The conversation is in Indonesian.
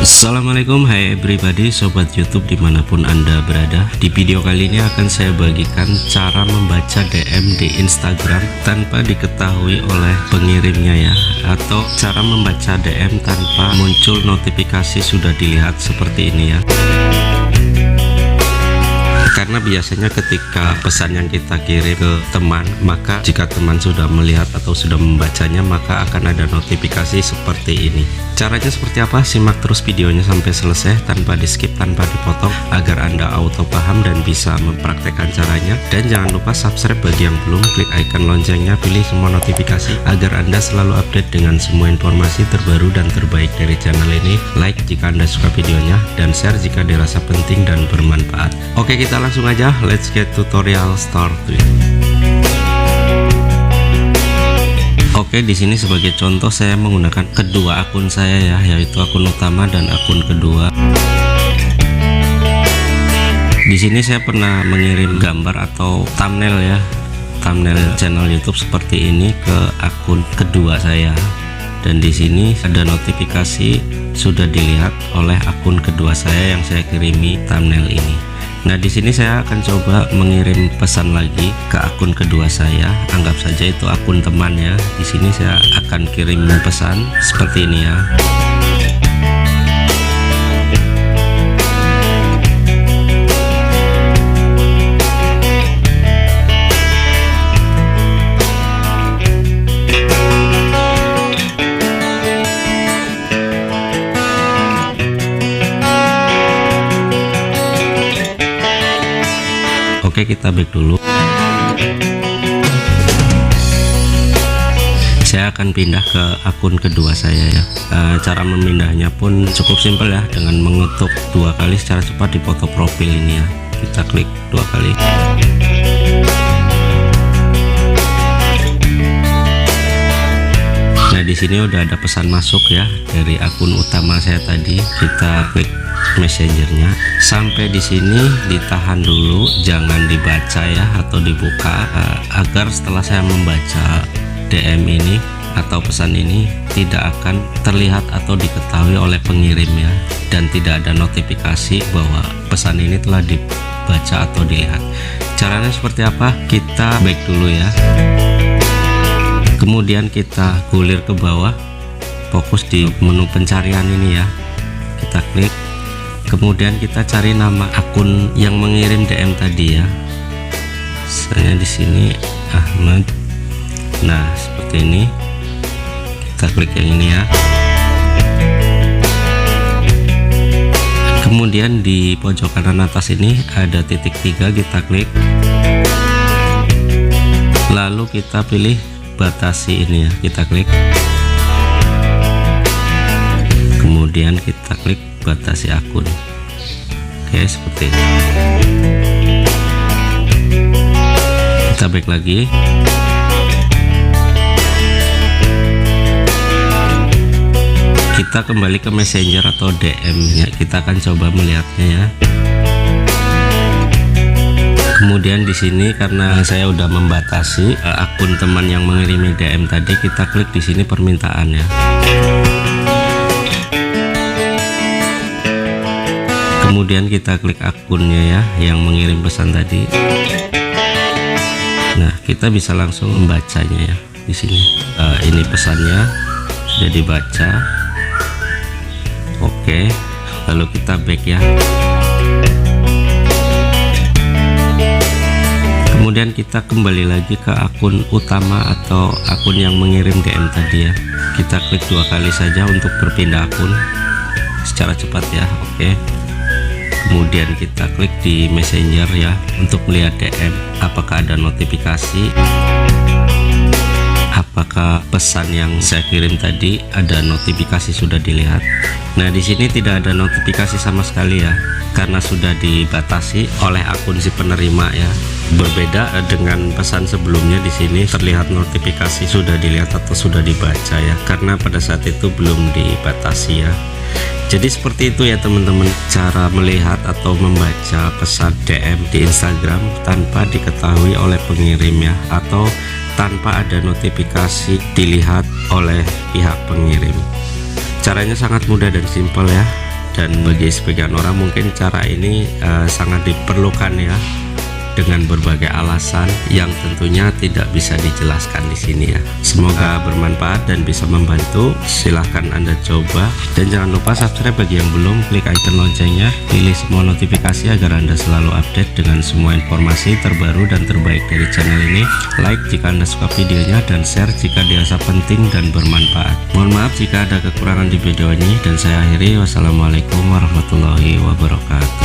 Assalamualaikum, hai everybody, sobat YouTube dimanapun anda berada. Di video kali ini akan saya bagikan cara membaca DM di Instagram tanpa diketahui oleh pengirimnya ya, atau cara membaca DM tanpa muncul notifikasi sudah dilihat seperti ini ya. Karena biasanya ketika pesan yang kita kirim ke teman, maka jika teman sudah melihat atau sudah membacanya, maka akan ada notifikasi seperti ini. Caranya seperti apa? Simak terus videonya sampai selesai tanpa di skip, tanpa dipotong, agar anda auto paham dan bisa mempraktekkan caranya. Dan jangan lupa subscribe bagi yang belum, klik icon loncengnya, pilih semua notifikasi agar anda selalu update dengan semua informasi terbaru dan terbaik dari channel ini. Like jika anda suka videonya dan share jika dirasa penting dan bermanfaat. Oke, kita langsung aja, let's get tutorial started. Oke, di sini sebagai contoh saya menggunakan kedua akun saya ya, yaitu akun utama dan akun kedua. Di sini saya pernah mengirim gambar atau thumbnail ya, thumbnail channel YouTube seperti ini ke akun kedua saya. Dan di sini ada notifikasi sudah dilihat oleh akun kedua saya yang saya kirimi thumbnail ini. Nah, di sini saya akan coba mengirim pesan lagi ke akun kedua saya. Anggap saja itu akun teman ya. Di sini saya akan kirim pesan seperti ini ya. Oke, kita back dulu. Saya akan pindah ke akun kedua saya ya. Cara memindahnya pun cukup simpel ya, dengan mengetuk 2 kali secara cepat di foto profil ini ya. Kita klik 2 kali. Nah, di sini udah ada pesan masuk ya dari akun utama saya tadi. Kita klik messengernya. Sampai di sini ditahan dulu, jangan dibaca ya atau dibuka, agar setelah saya membaca DM ini atau pesan ini tidak akan terlihat atau diketahui oleh pengirim ya, dan tidak ada notifikasi bahwa pesan ini telah dibaca atau dilihat. Caranya seperti apa? Kita back dulu ya. Kemudian kita gulir ke bawah, fokus di menu pencarian ini ya. Kita klik. Kemudian kita cari nama akun yang mengirim DM tadi ya. Saya di sini Ahmad. Nah, seperti ini. Kita klik yang ini ya. Kemudian di pojok kanan atas ini ada titik 3, kita klik. Lalu kita pilih batasi ini ya, kita klik. Kemudian kita klik batasi akun. Oke, seperti ini. Kita back lagi. Kita kembali ke messenger atau DM ya. Kita akan coba melihatnya ya. Kemudian di sini karena saya udah membatasi akun teman yang mengirimi DM tadi, kita klik di sini permintaan ya. Kemudian kita klik akunnya ya yang mengirim pesan tadi. Nah, kita bisa langsung membacanya ya di sini. Ini pesannya sudah dibaca. Oke, lalu kita back ya. Kemudian kita kembali lagi ke akun utama atau akun yang mengirim DM tadi ya. Kita klik 2 kali saja untuk berpindah akun secara cepat ya. Oke. Kemudian kita klik di messenger ya untuk melihat DM apakah ada notifikasi, apakah pesan yang saya kirim tadi ada notifikasi sudah dilihat. Nah, di sini tidak ada notifikasi sama sekali ya, karena sudah dibatasi oleh akun si penerima ya. Berbeda dengan pesan sebelumnya, di sini terlihat notifikasi sudah dilihat atau sudah dibaca ya, karena pada saat itu belum dibatasi ya. Jadi seperti itu ya teman-teman, cara melihat atau membaca pesan DM di Instagram tanpa diketahui oleh pengirim ya, atau tanpa ada notifikasi dilihat oleh pihak pengirim. Caranya sangat mudah dan simpel ya, dan bagi sebagian orang mungkin cara ini sangat diperlukan ya, dengan berbagai alasan yang tentunya tidak bisa dijelaskan di sini ya. Semoga bermanfaat dan bisa membantu. Silahkan Anda coba, dan jangan lupa subscribe bagi yang belum, klik icon loncengnya, pilih semua notifikasi agar Anda selalu update dengan semua informasi terbaru dan terbaik dari channel ini. Like jika Anda suka videonya, dan share jika dirasa penting dan bermanfaat. Mohon maaf jika ada kekurangan di video ini, dan saya akhiri. Wassalamualaikum warahmatullahi wabarakatuh.